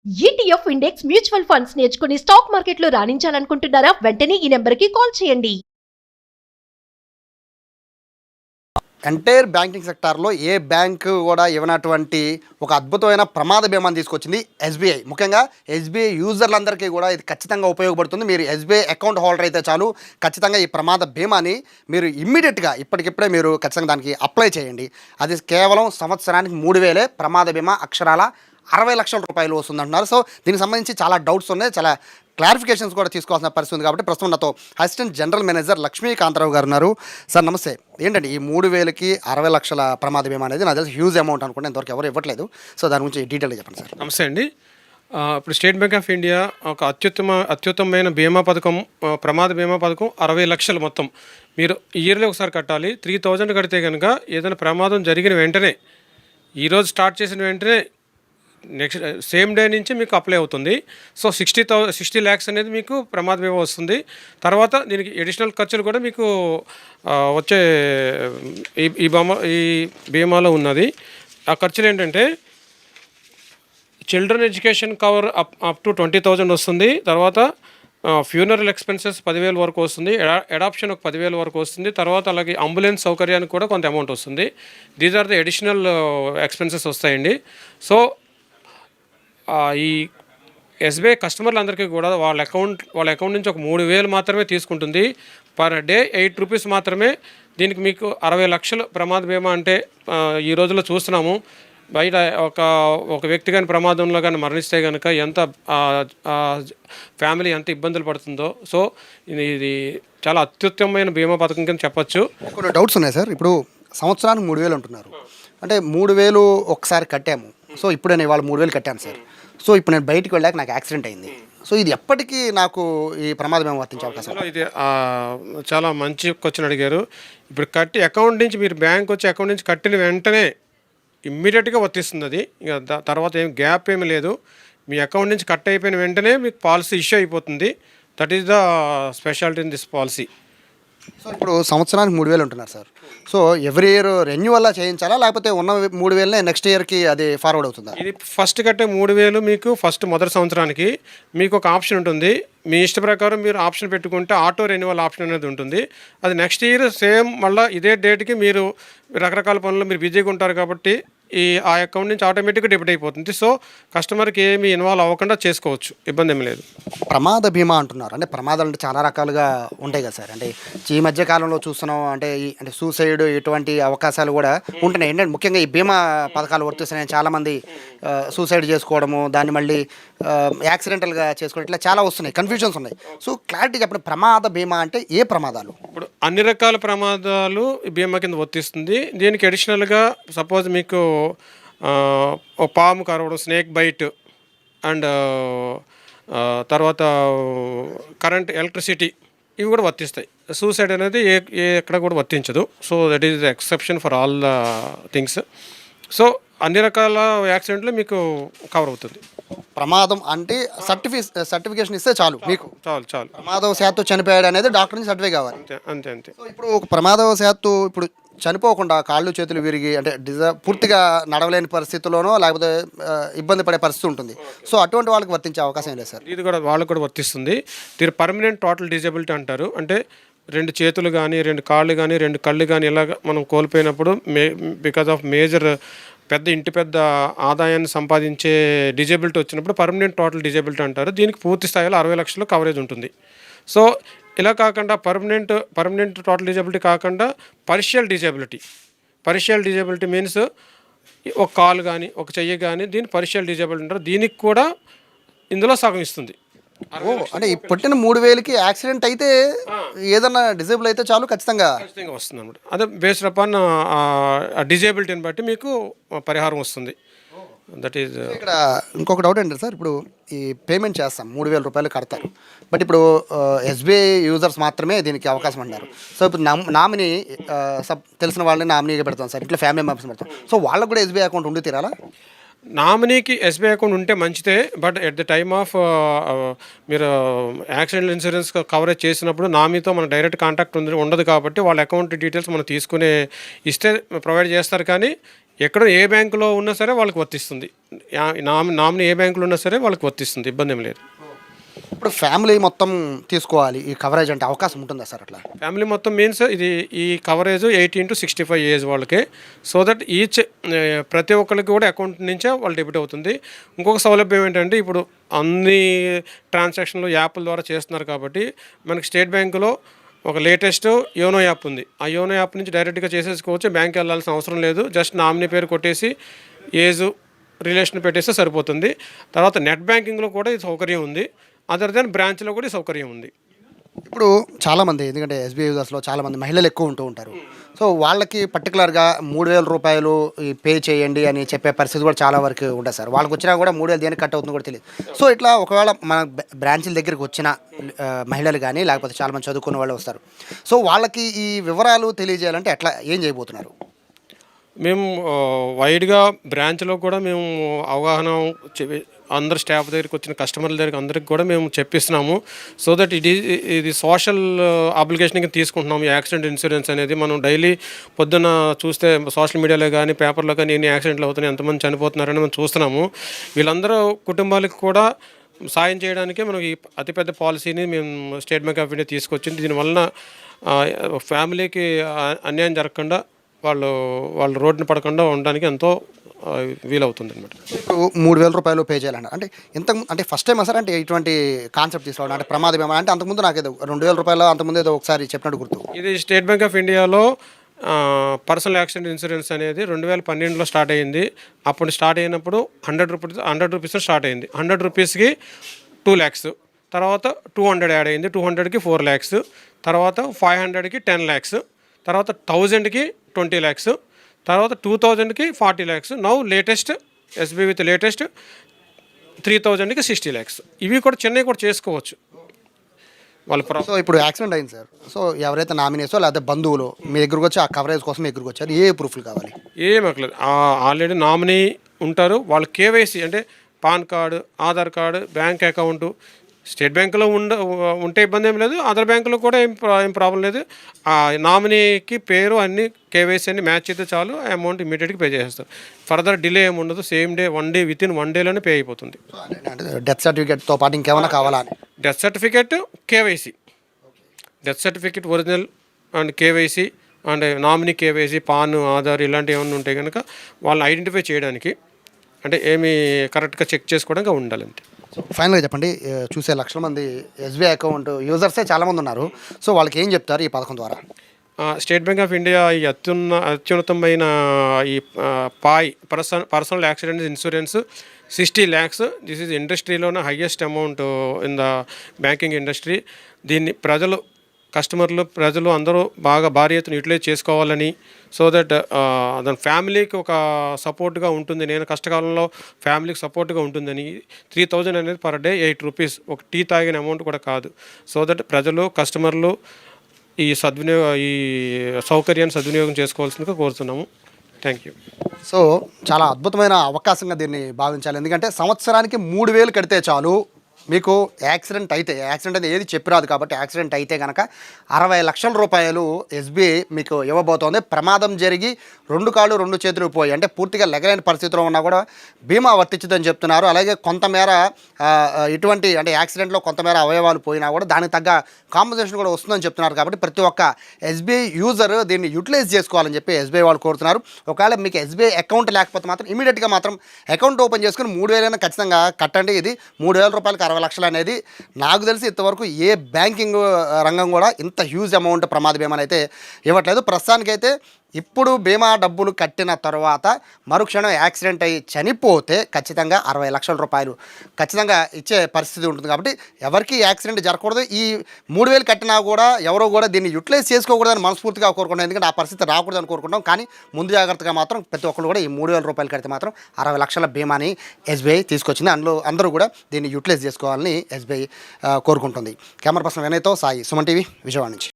ETF index mutual funds నేర్చుకుని stock మార్కెట్లో రాణించాలనుకుంటున్నారా? వెంటనే ఈ నెంబర్కి కాల్ చేయండి. ఎంటైర్ బ్యాంకింగ్ సెక్టార్లో ఏ బ్యాంకు కూడా ఇవ్వనటువంటి ఒక అద్భుతమైన ప్రమాద బీమాని తీసుకొచ్చింది ఎస్బీఐ. ముఖ్యంగా ఎస్బీఐ యూజర్లందరికీ కూడా ఇది ఖచ్చితంగా ఉపయోగపడుతుంది. మీరు ఎస్బీఐ అకౌంట్ హోల్డర్ అయితే చాలు, ఖచ్చితంగా ఈ ప్రమాద బీమాని మీరు ఇమ్మీడియట్గా ఇప్పటికిప్పుడే మీరు ఖచ్చితంగా దానికి అప్లై చేయండి. అది కేవలం సంవత్సరానికి 3,000 ప్రమాద బీమా, అక్షరాల 60 లక్షల రూపాయలు వస్తుందంటున్నారు. సో దీనికి సంబంధించి చాలా డౌట్స్ ఉన్నాయి, చాలా క్లారిఫికేషన్స్ కూడా తీసుకోవాల్సిన పరిస్థితి ఉంది. కాబట్టి ప్రస్తుతం నాతో అసిస్టెంట్ జనరల్ మేనేజర్ లక్ష్మీకాంతరావు గారు ఉన్నారు. సార్ నమస్తే. ఏంటండి ఈ 3,000కి 60 లక్షల ప్రమాద బీమా అనేది నాకు తెలిసి హ్యూజ్ అమౌంట్ అనుకుంటే ఇంతవరకు ఎవరు ఇవ్వట్లేదు. సో దాని గురించి డీటెయిల్గా చెప్పండి సార్. నమస్తే అండి. ఇప్పుడు స్టేట్ బ్యాంక్ ఆఫ్ ఇండియా ఒక అత్యుత్తమమైన బీమా పథకం, ప్రమాద బీమా పథకం 60 లక్షలు మొత్తం. మీరు ఇయర్లీ ఒకసారి కట్టాలి. 3,000 కడితే కనుక ఏదైనా ప్రమాదం జరిగిన వెంటనే, ఈరోజు స్టార్ట్ చేసిన వెంటనే నెక్స్ట్ సేమ్ డే నుంచి మీకు అప్లై అవుతుంది. సో 60 ల్యాక్స్ అనేది మీకు ప్రమాద బీమా వస్తుంది. తర్వాత దీనికి అడిషనల్ ఖర్చులు కూడా మీకు వచ్చే ఈ బీమాలో ఉన్నది. ఆ ఖర్చులు ఏంటంటే children education cover up to 20,000 వస్తుంది. తర్వాత ఫ్యూనరల్ ఎక్స్పెన్సెస్ 10,000 వరకు వస్తుంది. అడాప్షన్ ఒక 10,000 వరకు వస్తుంది. తర్వాత అలాగే అంబులెన్స్ సౌకర్యానికి కూడా కొంత అమౌంట్ వస్తుంది. These are the additional expenses వస్తాయండి. సో ఈ ఎస్బీఐ కస్టమర్లందరికీ కూడా వాళ్ళ అకౌంట్ నుంచి ఒక 3,000 మాత్రమే తీసుకుంటుంది. పర్ డే 8 రూపీస్ మాత్రమే. దీనికి మీకు 60 లక్షల ప్రమాద బీమా అంటే ఈ రోజుల్లో చూస్తున్నాము, బయట ఒక వ్యక్తి కానీ ప్రమాదంలో కానీ మరణిస్తే కనుక ఎంత ఫ్యామిలీ ఎంత ఇబ్బందులు పడుతుందో. సో ఇది చాలా అత్యుత్తమమైన బీమా పథకం కింద చెప్పచ్చు. కొన్ని డౌట్స్ ఉన్నాయి సార్. ఇప్పుడు సంవత్సరానికి 3,000 అంటున్నారు, అంటే 3,000 ఒకసారి కట్టాము. సో ఇప్పుడు నేను ఇవాళ 3,000 కట్టాను సార్. సో ఇప్పుడు నేను బయటికి వెళ్ళాక నాకు యాక్సిడెంట్ అయింది. సో ఇది ఎప్పటికీ నాకు ఈ ప్రమాదం ఏమో వర్తించే అవకాశం? ఇది చాలా మంచి క్వశ్చన్ అడిగారు. ఇప్పుడు కట్టి అకౌంట్ నుంచి మీరు బ్యాంక్ వచ్చి అకౌంట్ నుంచి కట్టిన వెంటనే ఇమ్మీడియట్గా వర్తిస్తుంది. అది ఇక తర్వాత ఏం గ్యాప్ ఏమీ లేదు. మీ అకౌంట్ నుంచి కట్ అయిపోయిన వెంటనే మీకు పాలసీ ఇష్యూ అయిపోతుంది. That is the speciality in this policy. So ఇప్పుడు సంవత్సరానికి 3,000 ఉంటున్నారు సార్. సో ఎవ్రీ ఇయర్ రెన్యువల్లా చేయించాలా, లేకపోతే ఉన్న 3,000నే నెక్స్ట్ ఇయర్కి అది ఫార్వర్డ్ అవుతుందా? ఇది ఫస్ట్ కట్టే 3,000 మీకు మొదటి సంవత్సరానికి మీకు ఒక ఆప్షన్ ఉంటుంది. మీ ఇష్ట ప్రకారం మీరు ఆప్షన్ పెట్టుకుంటే ఆటో రెన్యువల్ ఆప్షన్ అనేది ఉంటుంది. అది నెక్స్ట్ ఇయర్ సేమ్ మళ్ళీ ఇదే డేట్కి మీరు రకరకాల పనులు మీరు బిజీగా ఉంటారు కాబట్టి ఆ అకౌంట్ నుంచి ఆటోమేటిక్గా డెబిట్ అయిపోతుంది. సో కస్టమర్కి ఏమి ఇన్వాల్వ్ అవ్వకుండా చేసుకోవచ్చు, ఇబ్బంది ఏమి లేదు. ప్రమాద బీమా అంటున్నారు, అంటే ప్రమాదాలు అంటే చాలా రకాలుగా ఉంటాయి కదా సార్. అంటే ఈ మధ్య కాలంలో చూస్తున్నాం, అంటే సూసైడ్ ఇటువంటి అవకాశాలు కూడా ఉంటున్నాయి. ఏంటంటే ముఖ్యంగా ఈ బీమా పథకాలు వర్తిస్తున్నాయి. చాలామంది సూసైడ్ చేసుకోవడము, దాన్ని మళ్ళీ యాక్సిడెంటల్గా చేసుకోవడం, ఇట్లా చాలా వస్తున్నాయి, కన్ఫ్యూజన్స్ ఉన్నాయి. సో క్లారిటీ చెప్పండి, ప్రమాద బీమా అంటే ఏ ప్రమాదాలు? ఇప్పుడు అన్ని రకాల ప్రమాదాలు బీమా కింద వర్తిస్తుంది. దీనికి అడిషనల్గా సపోజ్ మీకు పాము కరవడం, స్నేక్ బైట్, అండ్ తర్వాత కరెంట్, ఎలక్ట్రిసిటీ, ఇవి కూడా వర్తిస్తాయి. సూసైడ్ అనేది ఎక్కడ కూడా వర్తించదు. So that is the exception for all the things. So అన్ని రకాల యాక్సిడెంట్లు మీకు కవర్ అవుతుంది. ప్రమాదం అంటే సర్టిఫికేషన్ ఇస్తే చాలు, మీకు చాలు. ప్రమాదవశాత్తు చనిపోయాడు అనేది డాక్టర్ నుంచి సర్టిఫికేట్ కావాలి. అంతే. సో ఇప్పుడు ఒక ప్రమాదవశాత్తు ఇప్పుడు చనిపోకుండా కాళ్ళు చేతులు విరిగి అంటే పూర్తిగా నడవలేని పరిస్థితుల్లోనో లేకపోతే ఇబ్బంది పడే పరిస్థితి ఉంటుంది. సో అటువంటి వాళ్ళకి వర్తించే అవకాశం లేదు సార్? ఇది కూడా వాళ్ళకు కూడా వర్తిస్తుంది. దీని పర్మనెంట్ టోటల్ డిజబిలిటీ అంటారు. అంటే 2 చేతులు కానీ, 2 కాళ్ళు కానీ, 2 కళ్ళు కానీ ఇలాగ మనం కోల్పోయినప్పుడు బికాజ్ ఆఫ్ మేజర్ పెద్ద ఆదాయాన్ని సంపాదించే డిజబిలిటీ వచ్చినప్పుడు పర్మనెంట్ టోటల్ డిజబిలిటీ అంటారు. దీనికి పూర్తి స్థాయిలో 60 లక్షలు కవరేజ్ ఉంటుంది. సో ఇలా కాకుండా పర్మనెంట్ టోటల్ డిజబిలిటీ కాకుండా పార్షియల్ డిజబిలిటీ మీన్స్ ఒక కాలు కానీ, ఒక చెయ్యి కానీ, దీన్ని పార్షియల్ డిజబిలిటీ అంటారు. దీనికి కూడా ఇందులో సగం ఇస్తుంది. అంటే ఈ పుట్టిన 3,000కి యాక్సిడెంట్ అయితే ఏదన్నా డిజేబుల్ అయితే చాలు, ఖచ్చితంగా వస్తుంది అనమాట. అదే బేస్డ్ అపాన్ డిజేబిలిటీని బట్టి మీకు పరిహారం వస్తుంది. That is. ఇక్కడ ఇంకొక డౌట్ ఏంటంటే సార్, ఇప్పుడు ఈ పేమెంట్ చేస్తాం 3,000 రూపాయలు కడతారు, బట్ ఇప్పుడు ఎస్బీఐ యూజర్స్ మాత్రమే దీనికి అవకాశం అన్నారు. సో ఇప్పుడు నామినీ తెలిసిన వాళ్ళని నామినీగా పెడతాం సార్, ఇట్లా ఫ్యామిలీ మెంబర్స్ పెడతాం. సో వాళ్ళకు కూడా ఎస్బీఐ అకౌంట్ ఉండి తీరాలా? నామినీకి ఎస్బీఐ అకౌంట్ ఉంటే మంచిదే. But at the time of మీరు యాక్సిడెంటల్ ఇన్సూరెన్స్ కవరేజ్ చేసినప్పుడు నామినీతో మన డైరెక్ట్ కాంటాక్ట్ ఉండదు కాబట్టి వాళ్ళ అకౌంట్ డీటెయిల్స్ మనం తీసుకునే ఇస్తే ప్రొవైడ్ చేస్తారు. కానీ ఎక్కడ ఏ బ్యాంకులో ఉన్నా సరే వాళ్ళకి వర్తిస్తుంది. నామినీ ఏ బ్యాంకులో ఉన్నా సరే వాళ్ళకి వర్తిస్తుంది, ఇబ్బంది ఏం లేదు. ఇప్పుడు ఫ్యామిలీ మొత్తం తీసుకోవాలి ఈ కవరేజ్ అంటే అవకాశం ఉంటుందా సార్ అట్లా? ఫ్యామిలీ మొత్తం మీన్స్ ఇది ఈ కవరేజ్ 18 to 65 ఏజ్ వాళ్ళకి. సో దట్ ఈచ్ ప్రతి ఒక్కరికి కూడా అకౌంట్ నుంచే వాళ్ళు డెబిట్ అవుతుంది. ఇంకొక సౌలభ్యం ఏంటంటే ఇప్పుడు అన్ని ట్రాన్సాక్షన్లు యాప్ల ద్వారా చేస్తున్నారు కాబట్టి మనకి స్టేట్ బ్యాంకులో ఒక లేటెస్ట్ యోనో యాప్ ఉంది. ఆ యోనో యాప్ నుంచి డైరెక్ట్గా చేసేసుకోవచ్చు, బ్యాంక్కి వెళ్ళాల్సిన అవసరం లేదు. జస్ట్ నామినీ పేరు కొట్టేసి ఏజ్ రిలేషన్ పెట్టేస్తే సరిపోతుంది. తర్వాత నెట్ బ్యాంకింగ్లో కూడా ఈ సౌకర్యం ఉంది. అదర్ దెన్ బ్రాంచ్లో కూడా ఈ సౌకర్యం ఉంది. ఇప్పుడు చాలామంది ఎందుకంటే ఎస్బీఐ యూజర్స్లో చాలామంది మహిళలు ఎక్కువ ఉంటూ ఉంటారు. సో వాళ్ళకి పర్టికులర్గా 3,000 రూపాయలు పే చేయండి అని చెప్పే పరిస్థితి కూడా చాలా వరకు ఉంటుంది సార్. వాళ్ళకి వచ్చినా కూడా 3,000 దేనికి కట్ అవుతుందో కూడా తెలియదు. సో ఇట్లా ఒకవేళ మన బ్రాంచ్ల దగ్గరికి వచ్చిన మహిళలు కానీ లేకపోతే చాలామంది చదువుకున్న వాళ్ళు వస్తారు. సో వాళ్ళకి ఈ వివరాలు తెలియజేయాలంటే ఎట్లా ఏం చేయబోతున్నారు? మేము వైడ్గా బ్రాంచ్లో కూడా మేము అవగాహన అందరు స్టాఫ్ దగ్గరికి వచ్చిన కస్టమర్ల దగ్గరికి అందరికి కూడా మేము చెప్పిస్తున్నాము. సో దట్ ఇది సోషల్ అప్లికేషన్ కింద తీసుకుంటున్నాము. యాక్సిడెంట్ ఇన్సూరెన్స్ అనేది మనం డైలీ పొద్దున్న చూస్తే సోషల్ మీడియాలో కానీ పేపర్లో కానీ ఎన్ని యాక్సిడెంట్లు అవుతున్నాయి, ఎంతమంది చనిపోతున్నారని మనం చూస్తున్నాము. వీళ్ళందరూ కుటుంబాలకు కూడా సాయం చేయడానికే మనం ఈ అతిపెద్ద పాలసీని మేము స్టేట్ బ్యాంక్ ఆఫ్ ఇండియా తీసుకొచ్చింది. దీనివలన ఫ్యామిలీకి అన్యాయం జరగకుండా వాళ్ళు రోడ్డున పడకుండా ఉండడానికి ఎంతో వీలవుతుంది అనమాట. ఇప్పుడు 3,000 రూపాయలు పే చేయాలన్న అంటే ఫస్ట్ టైం సార్ అంటే ఇటువంటి కాన్సెప్ట్ తీసుకోవడం అంటే ప్రమాదం ఏమన్నా అంటే అంతకుముందు నాకు ఏదో 2,000 రూపాయలు అంతకుముందు ఏదో ఒకసారి చెప్పినట్టు గుర్తు. ఇది స్టేట్ బ్యాంక్ ఆఫ్ ఇండియాలో పర్సనల్ యాక్సిడెంట్ ఇన్సూరెన్స్ అనేది 2012లో స్టార్ట్ అయ్యింది. అప్పుడు స్టార్ట్ అయినప్పుడు 100 రూపీస్ స్టార్ట్ అయింది. 100 రూపీస్కి 2 lakhs, తర్వాత 200 యాడ్ అయింది, 200కి 4 lakhs, తర్వాత 500కి 10 lakhs, తర్వాత 1000కి 20 lakhs, తర్వాత 2000కి 40 lakhs. Now latest SBI with latest 3000కి 60 lakhs. ఇవి కూడా చెన్నై కూడా చేసుకోవచ్చు వాళ్ళ. సో ఇప్పుడు యాక్సిడెంట్ అయింది సార్. సో ఎవరైతే నామినేసో లేకపోతే బంధువులు మీ దగ్గరకు వచ్చి ఆ కవరేజ్ కోసం మీ దగ్గరకు వచ్చారు, ఏ ప్రూఫ్లు కావాలి? ఏం అక్కర్లేదు. ఆల్రెడీ నామినీ ఉంటారు, వాళ్ళు కేవైసీ అంటే pan card, Aadhaar card, bank account state బ్యాంకులో ఉంటే ఇబ్బంది ఏం లేదు, అదర్ బ్యాంకులో కూడా ఏం ప్రాబ్లం లేదు. ఆ నామినీకి పేరు అన్ని కేవైసీ అన్ని మ్యాచ్ అయితే చాలు, అమౌంట్ ఇమీడియట్గా పే చేసేస్తారు. ఫర్దర్ డిలే ఏమి ఉండదు, same day 1 day within 1 dayలోనే పే అయిపోతుంది. డెత్ సర్టిఫికేట్తో పాటు ఇంకేమైనా కావాలా? Death certificate, KYC, death certificate original and KYC and nominee KYC, PAN, Aadhaar ఇలాంటివి ఏమైనా ఉంటాయి కనుక వాళ్ళని ఐడెంటిఫై చేయడానికి అంటే ఏమి కరెక్ట్గా చెక్ చేసుకోవడానికి ఉండాలి అంతే. ఫైనల్గా చెప్పండి, చూసే లక్షల మంది ఎస్బీఐ అకౌంట్ యూజర్సే చాలామంది ఉన్నారు. సో వాళ్ళకి ఏం చెప్తారు ఈ పథకం ద్వారా? స్టేట్ బ్యాంక్ ఆఫ్ ఇండియా ఈ అత్యున్నతమైన ఈ పాయ్ personal accident insurance 60 lakhs. This is ఇండస్ట్రీలోనే highest amount in the banking industry. దీన్ని కస్టమర్లు ప్రజలు అందరూ బాగా భారీ ఎత్తున యూటిలైజ్ చేసుకోవాలని, సో దట్ దాని ఫ్యామిలీకి ఒక సపోర్ట్గా ఉంటుంది. నేను కష్టకాలంలో ఫ్యామిలీకి సపోర్ట్గా ఉంటుందని 3000 అనేది పర్ డే 8 rupees, ఒక టీ తాగిన అమౌంట్ కూడా కాదు. సో దట్ ప్రజలు కస్టమర్లు ఈ సౌకర్యాన్ని సద్వినియోగం చేసుకోవాల్సిందిగా కోరుతున్నాము. Thank you. సో చాలా అద్భుతమైన అవకాశంగా దీన్ని భావించాలి. ఎందుకంటే సంవత్సరానికి 3,000 కడితే చాలు మీకు యాక్సిడెంట్ అనేది ఏది చెప్పిరాదు కాబట్టి యాక్సిడెంట్ అయితే కనుక 60 లక్షల రూపాయలు ఎస్బీఐ మీకు ఇవ్వబోతోంది. ప్రమాదం జరిగి 2 కాళ్ళు 2 చేతులు పోయి అంటే పూర్తిగా లెగలేని పరిస్థితిలో ఉన్నా కూడా బీమా వర్తించదని చెప్తున్నారు. అలాగే కొంతమేర ఇటువంటి అంటే యాక్సిడెంట్లో కొంతమేర అవయవాలు పోయినా కూడా దానికి తగ్గ కాంపన్సేషన్ కూడా వస్తుందని చెప్తున్నారు. కాబట్టి ప్రతి ఒక్క ఎస్బీఐ యూజర్ దీన్ని యూటిలైజ్ చేసుకోవాలని చెప్పి ఎస్బీఐ వాళ్ళు కోరుతున్నారు. ఒకవేళ మీకు ఎస్బీఐ అకౌంట్ లేకపోతే మాత్రం ఇమీడియట్గా మాత్రం అకౌంట్ ఓపెన్ చేసుకుని 3,000 ఖచ్చితంగా కట్టండి. ఇది 3,000 రూపాయలకి 60 లక్షలు అనేది నాకు తెలిసి ఇంతవరకు ఏ బ్యాంకింగ్ రంగం కూడా ఇంత హ్యూజ్ అమౌంట్ ప్రమాద బీమాని అయితే ఇవ్వట్లేదు. ప్రస్తుతానికైతే ఇప్పుడు బీమా డబ్బులు కట్టిన తర్వాత మరుక్షణం యాక్సిడెంట్ అయ్యి చనిపోతే ఖచ్చితంగా 60 లక్షల రూపాయలు ఖచ్చితంగా ఇచ్చే పరిస్థితి ఉంటుంది. కాబట్టి ఎవరికి యాక్సిడెంట్ జరగకూడదు. ఈ 3,000 కట్టినా కూడా ఎవరో కూడా దీన్ని యూటిలైజ్ చేసుకోకూడదని మనస్ఫూర్తిగా కోరుకుంటాం. ఎందుకంటే ఆ పరిస్థితి రాకూడదని కోరుకుంటాం. కానీ ముందు జాగ్రత్తగా మాత్రం ప్రతి ఒక్కరు కూడా ఈ 3,000 రూపాయలు కడితే మాత్రం 60 లక్షల బీమాని ఎస్బీఐ తీసుకొచ్చింది. అందరూ కూడా దీన్ని యూటిలైజ్ చేసుకోవాలని ఎస్బీఐ కోరుకుంటుంది. కెమెరా పర్సన్ వినయ్తో సాయి, సుమన్ టీవీ, విజయవాడ నుంచి.